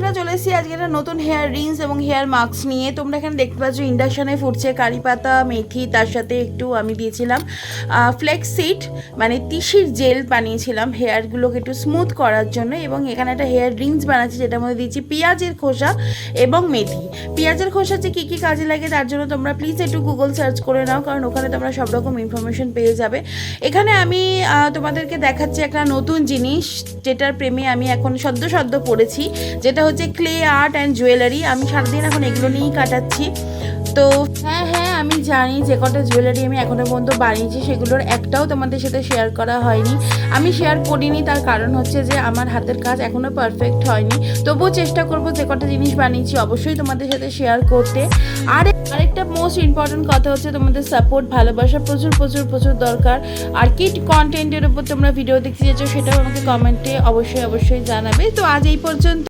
বন্ধুরা, চলে এসেছি আজকে একটা নতুন হেয়ার রিংস এবং হেয়ার মাস্ক নিয়ে। তোমরা এখানে দেখতে পাচ্ছ ইন্ডাকশানে ফুটছে কারি পাতা, মেথি, তার সাথে একটু আমি দিয়েছিলাম ফ্লেক্স সিড মানে তিসির জেল বানিয়েছিলাম হেয়ারগুলোকে একটু স্মুথ করার জন্য। এবং এখানে একটা হেয়ার রিংস বানাচ্ছি যেটার মধ্যে দিয়েছি পেঁয়াজের খোসা এবং মেথি। পেঁয়াজের খোসা যে কী কী কাজে লাগে তার জন্য তোমরা প্লিজ একটু গুগল সার্চ করে নাও, কারণ ওখানে তোমরা সব রকম ইনফরমেশন পেয়ে যাবে। এখানে আমি তোমাদেরকে দেখাচ্ছি একটা নতুন জিনিস যেটার প্রেমে আমি এখন সদ্য পড়েছি, যেটা হচ্ছে ক্লে আর্ট অ্যান্ড জুয়েলারি। আমি সারাদিন এখন এগুলো নিয়েই কাটাচ্ছি। তো হ্যাঁ আমি জানি যে কটা জুয়েলারি আমি এখনও পর্যন্ত বানিয়েছি সেগুলোর একটাও তোমাদের সাথে শেয়ার করা হয়নি। আমি শেয়ার করিনি, তার কারণ হচ্ছে যে আমার হাতের কাজ এখনও পারফেক্ট হয়নি। তবুও চেষ্টা করবো যে কটা জিনিস বানিয়েছি অবশ্যই তোমাদের সাথে শেয়ার করতে। আরেকটা মোস্ট ইম্পর্টেন্ট কথা হচ্ছে তোমাদের সাপোর্ট, ভালোবাসা প্রচুর প্রচুর প্রচুর দরকার। আর কি কন্টেন্টের উপর তোমরা ভিডিও দেখতে চাইছো সেটাও আমাকে কমেন্টে অবশ্যই জানাবে। তো আজ এই পর্যন্ত।